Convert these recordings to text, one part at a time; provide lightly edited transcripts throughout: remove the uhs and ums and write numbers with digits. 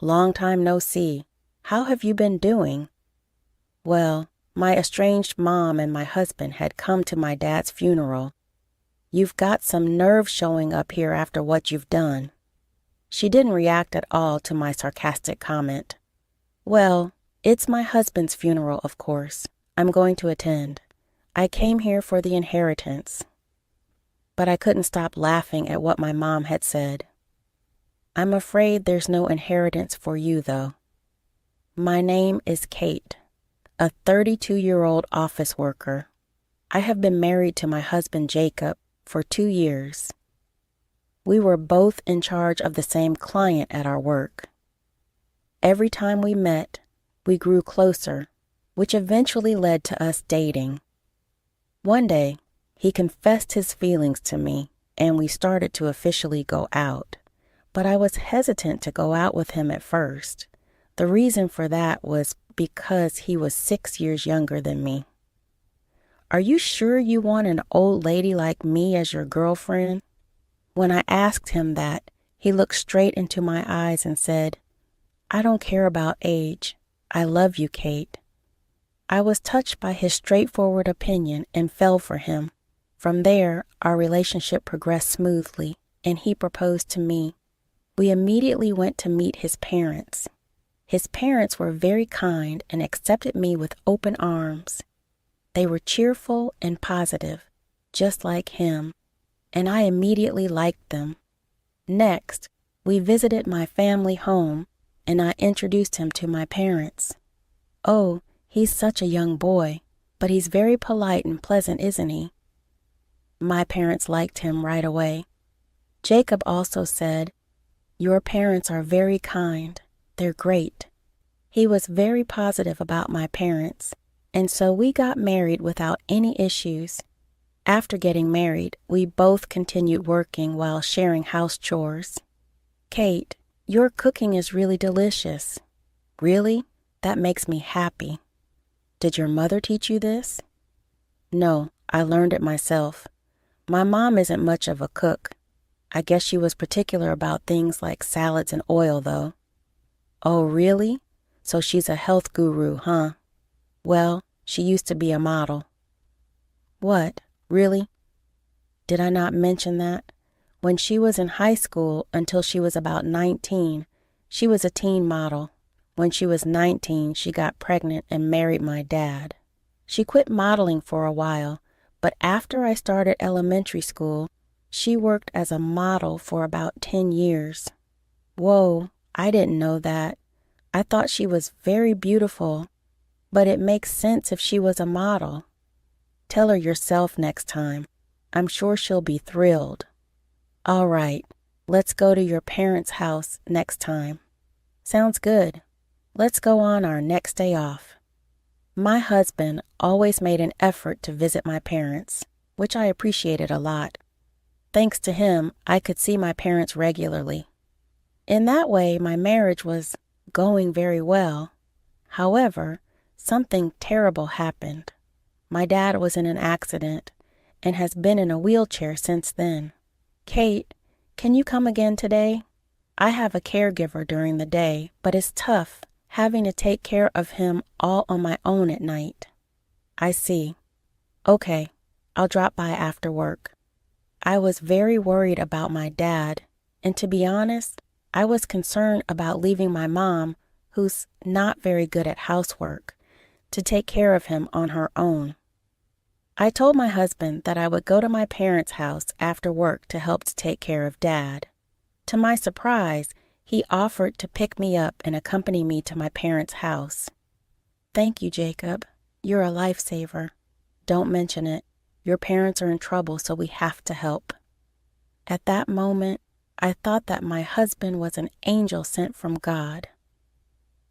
Long time no see. How have you been doing? Well, my estranged mom and my husband had come to my dad's funeral. You've got some nerve showing up here after what you've done. She didn't react at all to my sarcastic comment. Well, it's my husband's funeral, of course. I'm going to attend. I came here for the inheritance. But I couldn't stop laughing at what my mom had said. I'm afraid there's no inheritance for you, though. My name is Kate, a 32-year-old office worker. I have been married to my husband, Jacob, for 2 years. We were both in charge of the same client at our work. Every time we met, we grew closer, which eventually led to us dating. One day, he confessed his feelings to me, and we started to officially go out. But I was hesitant to go out with him at first. The reason for that was because he was 6 years younger than me. Are you sure you want an old lady like me as your girlfriend? When I asked him that, he looked straight into my eyes and said, I don't care about age. I love you, Kate. I was touched by his straightforward opinion and fell for him. From there, our relationship progressed smoothly, and he proposed to me. We immediately went to meet his parents. His parents were very kind and accepted me with open arms. They were cheerful and positive, just like him, and I immediately liked them. Next, we visited my family home, and I introduced him to my parents. Oh, he's such a young boy, but he's very polite and pleasant, isn't he? My parents liked him right away. Jacob also said, Your parents are very kind. They're great. He was very positive about my parents, and so we got married without any issues. After getting married, we both continued working while sharing house chores. Kate, your cooking is really delicious. Really? That makes me happy. Did your mother teach you this? No, I learned it myself. My mom isn't much of a cook. I guess she was particular about things like salads and oil, though. Oh, really? So she's a health guru, huh? Well, she used to be a model. What? Really? Did I not mention that? When she was in high school until she was about 19, she was a teen model. When she was 19, she got pregnant and married my dad. She quit modeling for a while, but after I started elementary school, she worked as a model for about 10 years. Whoa, I didn't know that. I thought she was very beautiful, but it makes sense if she was a model. Tell her yourself next time. I'm sure she'll be thrilled. All right, let's go to your parents' house next time. Sounds good. Let's go on our next day off. My husband always made an effort to visit my parents, which I appreciated a lot. Thanks to him, I could see my parents regularly. In that way, my marriage was going very well. However, something terrible happened. My dad was in an accident and has been in a wheelchair since then. Kate, can you come again today? I have a caregiver during the day, but it's tough having to take care of him all on my own at night. I see. Okay, I'll drop by after work. I was very worried about my dad, and to be honest, I was concerned about leaving my mom, who's not very good at housework, to take care of him on her own. I told my husband that I would go to my parents' house after work to help to take care of Dad. To my surprise, he offered to pick me up and accompany me to my parents' house. Thank you, Jacob. You're a lifesaver. Don't mention it. Your parents are in trouble, so we have to help. At that moment, I thought that my husband was an angel sent from God.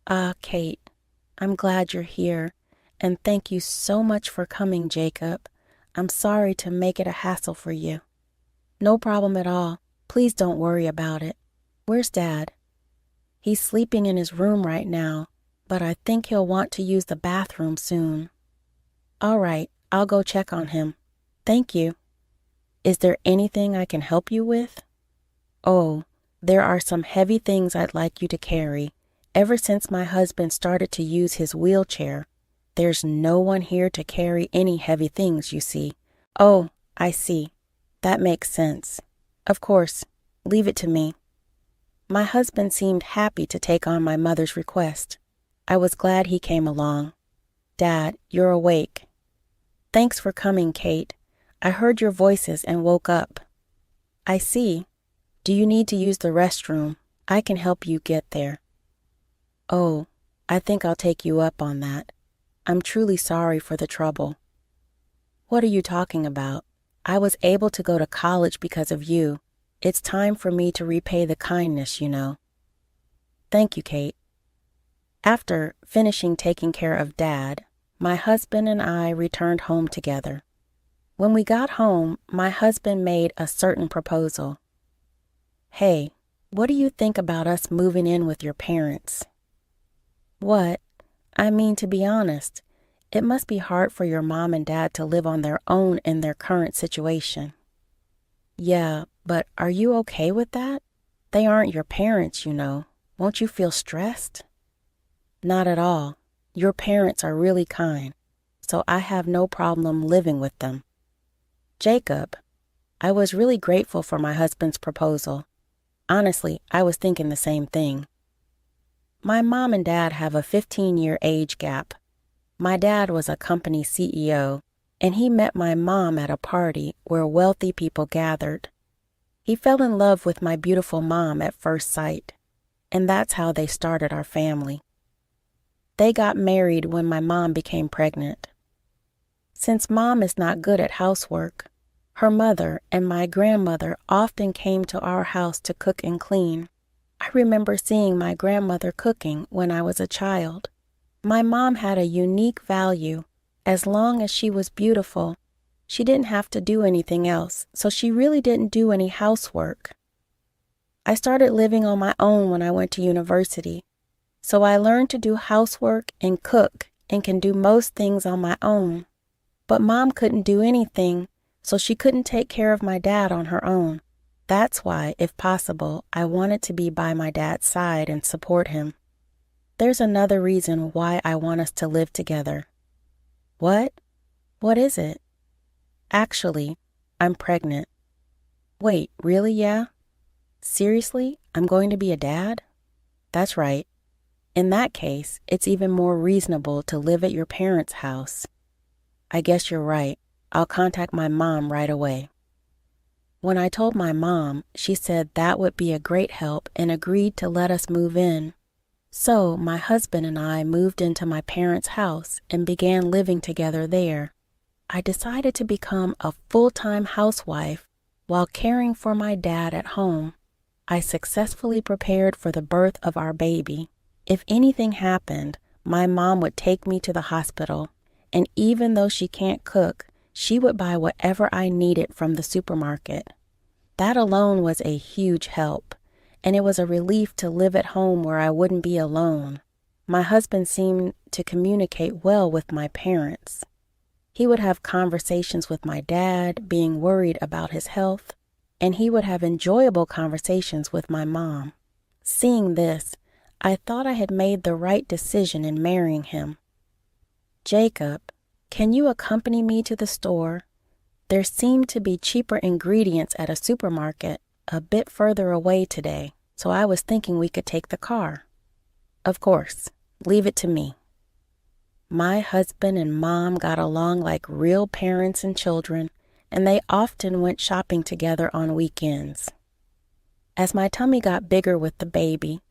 Ah, Kate, I'm glad you're here, and thank you so much for coming, Jacob. I'm sorry to make it a hassle for you. No problem at all. Please don't worry about it. Where's Dad? He's sleeping in his room right now, but I think he'll want to use the bathroom soon. All right, I'll go check on him. Thank you. Is there anything I can help you with? Oh, there are some heavy things I'd like you to carry, Ever since my husband started to use his wheelchair, there's no one here to carry any heavy things, you see. Oh, I see. That makes sense. Of course, leave it to me. My husband seemed happy to take on my mother's request. I was glad he came along. Dad, you're awake. Thanks for coming, Kate. I heard your voices and woke up. I see. Do you need to use the restroom? I can help you get there. Oh, I think I'll take you up on that. I'm truly sorry for the trouble. What are you talking about? I was able to go to college because of you. It's time for me to repay the kindness, you know. Thank you, Kate. After finishing taking care of Dad, my husband and I returned home together. When we got home, my husband made a certain proposal. Hey, what do you think about us moving in with your parents? What? I mean, to be honest, it must be hard for your mom and dad to live on their own in their current situation. Yeah, but are you okay with that? They aren't your parents, you know. Won't you feel stressed? Not at all. Your parents are really kind, so I have no problem living with them. Jacob, I was really grateful for my husband's proposal. Honestly, I was thinking the same thing. My mom and dad have a 15-year age gap. My dad was a company CEO, and he met my mom at a party where wealthy people gathered. He fell in love with my beautiful mom at first sight, and that's how they started our family. They got married when my mom became pregnant. Since Mom is not good at housework, her mother and my grandmother often came to our house to cook and clean. I remember seeing my grandmother cooking when I was a child. My mom had a unique value. As long as she was beautiful, she didn't have to do anything else, so she really didn't do any housework. I started living on my own when I went to university, so I learned to do housework and cook and can do most things on my own. But Mom couldn't do anything, so she couldn't take care of my dad on her own. That's why, if possible, I wanted to be by my dad's side and support him. There's another reason why I want us to live together. What? What is it? Actually, I'm pregnant. Wait, really, yeah? Seriously? I'm going to be a dad? That's right. In that case, it's even more reasonable to live at your parents' house. I guess you're right. I'll contact my mom right away. When I told my mom, she said that would be a great help and agreed to let us move in. So my husband and I moved into my parents' house and began living together there. I decided to become a full-time housewife while caring for my dad at home. I successfully prepared for the birth of our baby. If anything happened, my mom would take me to the hospital, and even though she can't cook, she would buy whatever I needed from the supermarket. That alone was a huge help, and it was a relief to live at home where I wouldn't be alone. My husband seemed to communicate well with my parents. He would have conversations with my dad, being worried about his health, and he would have enjoyable conversations with my mom. Seeing this, I thought I had made the right decision in marrying him. Jacob, can you accompany me to the store? There seemed to be cheaper ingredients at a supermarket a bit further away today, so I was thinking we could take the car. Of course, leave it to me. My husband and Mom got along like real parents and children, and they often went shopping together on weekends. As my tummy got bigger with the baby,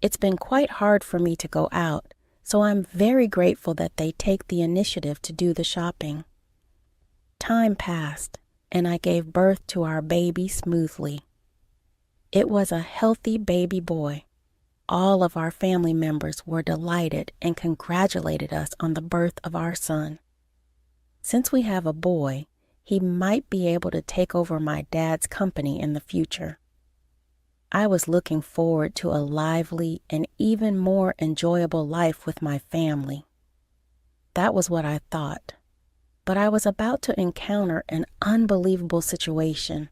it's been quite hard for me to go out, so I'm very grateful that they take the initiative to do the shopping. Time passed, and I gave birth to our baby smoothly. It was a healthy baby boy. All of our family members were delighted and congratulated us on the birth of our son. Since we have a boy, he might be able to take over my dad's company in the future. I was looking forward to a lively and even more enjoyable life with my family. That was what I thought. But I was about to encounter an unbelievable situation.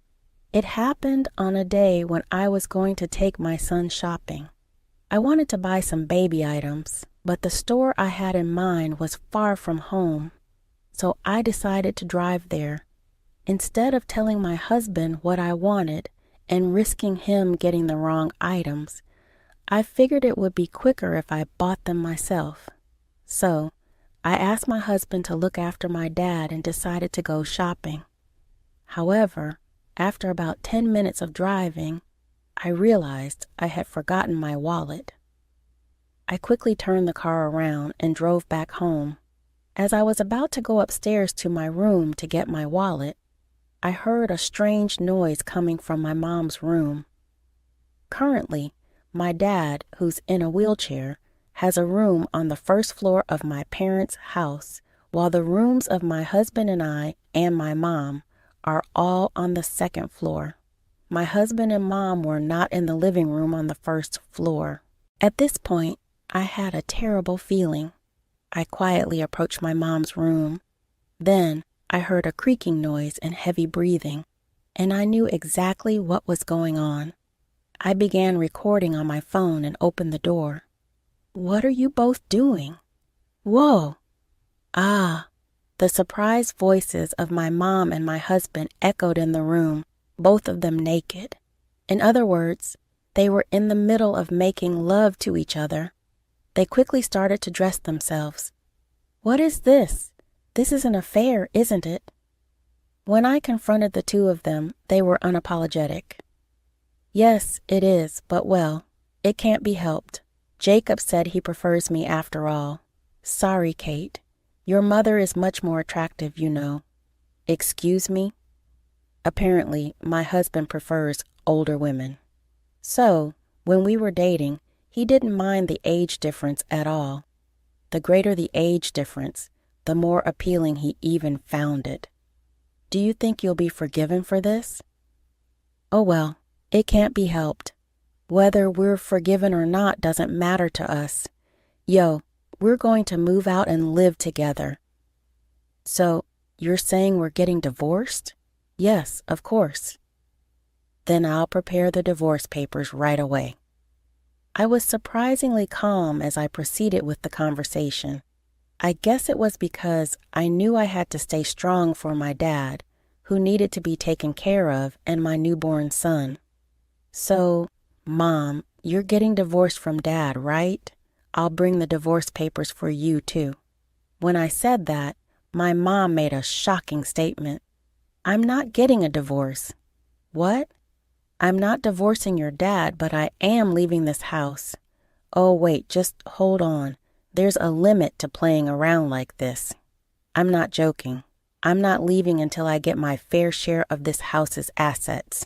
It happened on a day when I was going to take my son shopping. I wanted to buy some baby items, but the store I had in mind was far from home, so I decided to drive there. Instead of telling my husband what I wanted and risking him getting the wrong items, I figured it would be quicker if I bought them myself. So, I asked my husband to look after my dad and decided to go shopping. However, after about 10 minutes of driving, I realized I had forgotten my wallet. I quickly turned the car around and drove back home. As I was about to go upstairs to my room to get my wallet, I heard a strange noise coming from my mom's room. Currently, my dad, who's in a wheelchair, has a room on the first floor of my parents' house, while the rooms of my husband and I and my mom are all on the second floor. My husband and mom were not in the living room on the first floor. At this point, I had a terrible feeling. I quietly approached my mom's room. Then I heard a creaking noise and heavy breathing, and I knew exactly what was going on. I began recording on my phone and opened the door. "What are you both doing?" "Whoa!" "Ah!" The surprised voices of my mom and my husband echoed in the room, both of them naked. In other words, they were in the middle of making love to each other. They quickly started to dress themselves. "What is this? This is an affair, isn't it?" When I confronted the two of them, they were unapologetic. "Yes, it is, but well, it can't be helped. Jacob said he prefers me after all. Sorry, Kate. Your mother is much more attractive, you know." "Excuse me?" Apparently, my husband prefers older women. So, when we were dating, he didn't mind the age difference at all. The greater the age difference, the more appealing he even found it. "Do you think you'll be forgiven for this?" "Oh well, it can't be helped. Whether we're forgiven or not doesn't matter to us. Yo, we're going to move out and live together." "So, you're saying we're getting divorced?" "Yes, of course." "Then I'll prepare the divorce papers right away." I was surprisingly calm as I proceeded with the conversation. I guess it was because I knew I had to stay strong for my dad, who needed to be taken care of, and my newborn son. "So, Mom, you're getting divorced from Dad, right? I'll bring the divorce papers for you, too." When I said that, my mom made a shocking statement. "I'm not getting a divorce." "What?" "I'm not divorcing your dad, but I am leaving this house." "Oh, wait, just hold on. There's a limit to playing around like this." "I'm not joking. I'm not leaving until I get my fair share of this house's assets."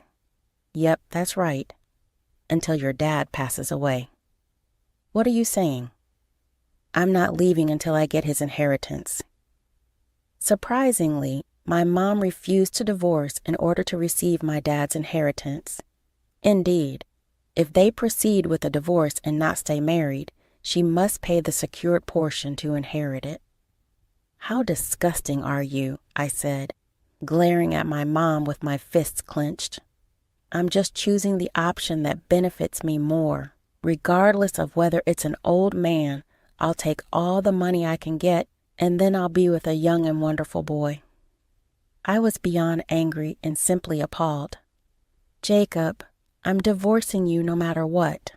"Yep, that's right. Until your dad passes away." "What are you saying?" "I'm not leaving until I get his inheritance." Surprisingly, my mom refused to divorce in order to receive my dad's inheritance. Indeed, if they proceed with a divorce and not stay married, she must pay the secured portion to inherit it. "How disgusting are you?" I said, glaring at my mom with my fists clenched. "I'm just choosing the option that benefits me more. Regardless of whether it's an old man, I'll take all the money I can get, and then I'll be with a young and wonderful boy." I was beyond angry and simply appalled. "Jacob, I'm divorcing you no matter what."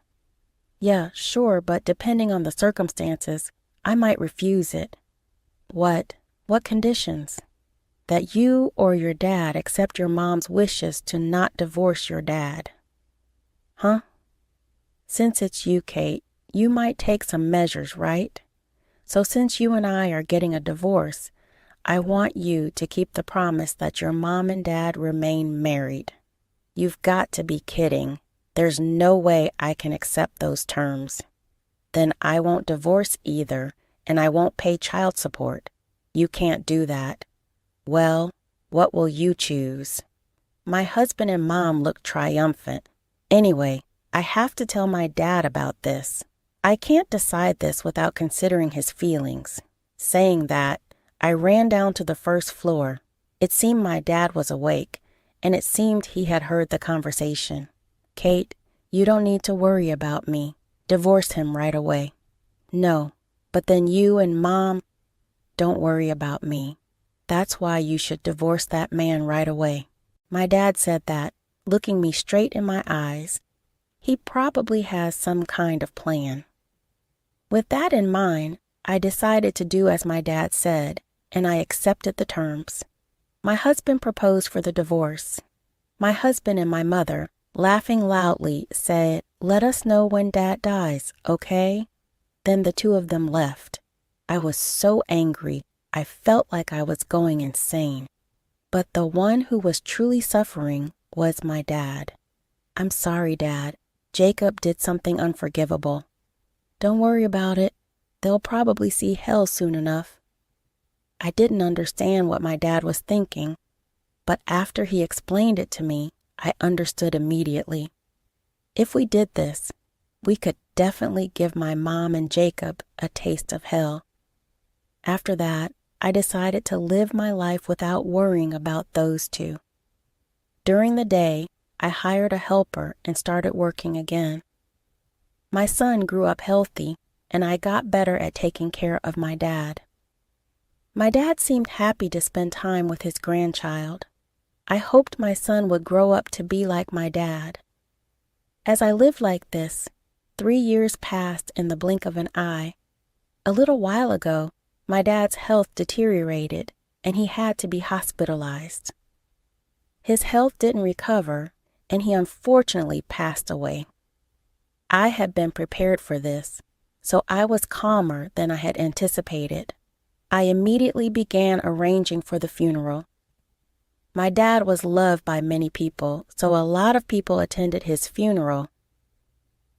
"Yeah, sure, but depending on the circumstances, I might refuse it." "What? What conditions?" "That you or your dad accept your mom's wishes to not divorce your dad." "Huh?" "Since it's you, Kate, you might take some measures, right? So since you and I are getting a divorce, I want you to keep the promise that your mom and dad remain married." "You've got to be kidding. There's no way I can accept those terms." "Then I won't divorce either, and I won't pay child support. You can't do that." "Well, what will you choose?" My husband and mom looked triumphant. "Anyway, I have to tell my dad about this. I can't decide this without considering his feelings." Saying that, I ran down to the first floor. It seemed my dad was awake, and it seemed he had heard the conversation. "Kate, you don't need to worry about me. Divorce him right away. No, but then you and Mom, don't worry about me. That's why you should divorce that man right away. My dad said that, looking me straight in my eyes. He probably has some kind of plan. With that in mind, I decided to do as my dad said, and I accepted the terms. My husband proposed for the divorce. My husband and my mother, laughing loudly, said, "Let us know when Dad dies, okay?" Then the two of them left. I was so angry, I felt like I was going insane. But the one who was truly suffering was my dad. "I'm sorry, Dad. Jacob did something unforgivable. Don't worry about it. They'll probably see hell soon enough." I didn't understand what my dad was thinking, but after he explained it to me, I understood immediately. If we did this, we could definitely give my mom and Jacob a taste of hell. After that, I decided to live my life without worrying about those two. During the day, I hired a helper and started working again. My son grew up healthy, and I got better at taking care of my dad. My dad seemed happy to spend time with his grandchild. I hoped my son would grow up to be like my dad. As I lived like this, 3 years passed in the blink of an eye. A little while ago, my dad's health deteriorated, and he had to be hospitalized. His health didn't recover, and he unfortunately passed away. I had been prepared for this, so I was calmer than I had anticipated. I immediately began arranging for the funeral. My dad was loved by many people, so a lot of people attended his funeral.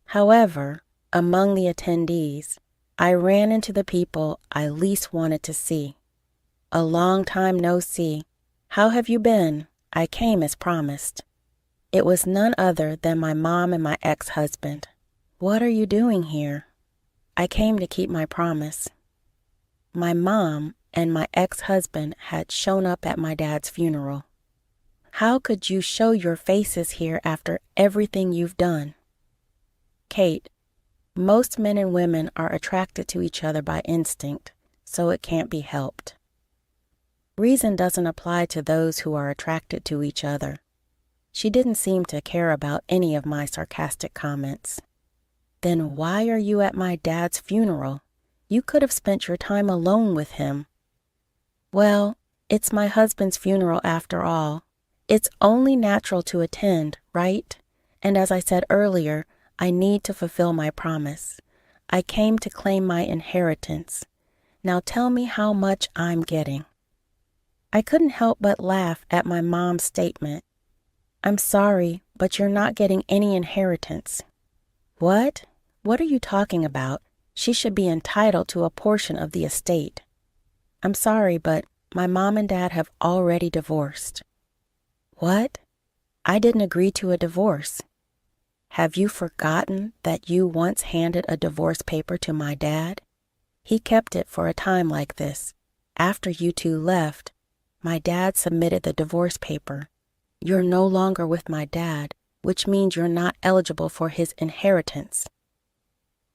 However, among the attendees, I ran into the people I least wanted to see. "A long time no see. How have you been? I came as promised." It was none other than my mom and my ex-husband. "What are you doing here?" "I came to keep my promise." My mom and my ex-husband had shown up at my dad's funeral. "How could you show your faces here after everything you've done?" "Kate, most men and women are attracted to each other by instinct, so it can't be helped. Reason doesn't apply to those who are attracted to each other." She didn't seem to care about any of my sarcastic comments. "Then why are you at my dad's funeral? You could have spent your time alone with him." "Well, it's my husband's funeral after all. It's only natural to attend, right? And as I said earlier, I need to fulfill my promise. I came to claim my inheritance. Now tell me how much I'm getting." I couldn't help but laugh at my mom's statement. "I'm sorry, but you're not getting any inheritance." "What? What are you talking about? She should be entitled to a portion of the estate." "I'm sorry, but my mom and dad have already divorced." "What? I didn't agree to a divorce." "Have you forgotten that you once handed a divorce paper to my dad? He kept it for a time like this. After you two left, my dad submitted the divorce paper. You're no longer with my dad, which means you're not eligible for his inheritance."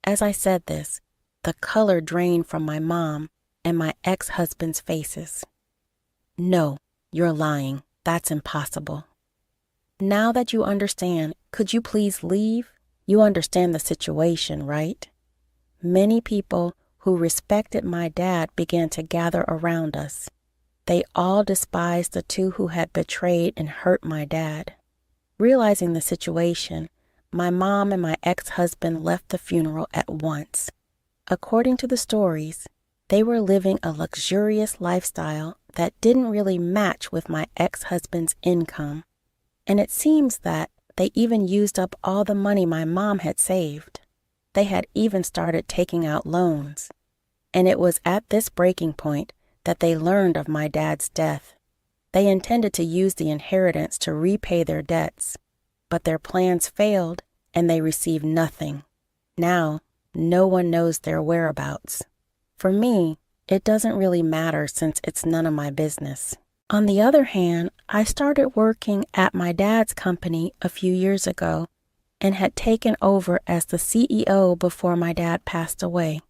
As I said this, the color drained from my mom and my ex-husband's faces. "No, you're lying. That's impossible." "Now that you understand, could you please leave? You understand the situation, right?" Many people who respected my dad began to gather around us. They all despised the two who had betrayed and hurt my dad. Realizing the situation, my mom and my ex-husband left the funeral at once. According to the stories, they were living a luxurious lifestyle that didn't really match with my ex-husband's income. And it seems that they even used up all the money my mom had saved. They had even started taking out loans. And it was at this breaking point that they learned of my dad's death. They intended to use the inheritance to repay their debts, but their plans failed and they received nothing. Now, no one knows their whereabouts. For me, it doesn't really matter since it's none of my business. On the other hand, I started working at my dad's company a few years ago. and had taken over as the CEO before my dad passed away.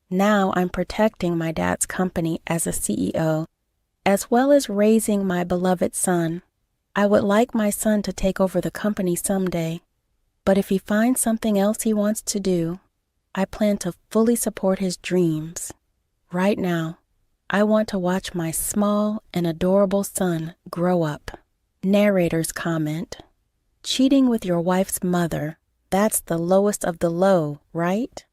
Now I'm protecting my dad's company as a CEO, as well as raising my beloved son. I would like my son to take over the company someday, but if he finds something else he wants to do, I plan to fully support his dreams. Right now, I want to watch my small and adorable son grow up. Narrator's comment: cheating with your wife's mother, that's the lowest of the low, right?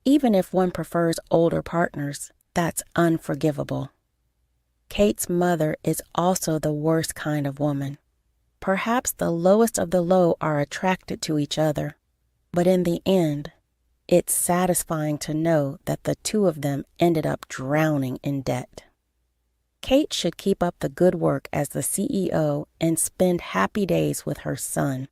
Even if one prefers older partners, that's unforgivable. Kate's mother is also the worst kind of woman. Perhaps the lowest of the low are attracted to each other, but in the end, it's satisfying to know that the two of them ended up drowning in debt. Kate should keep up the good work as the CEO and spend happy days with her son.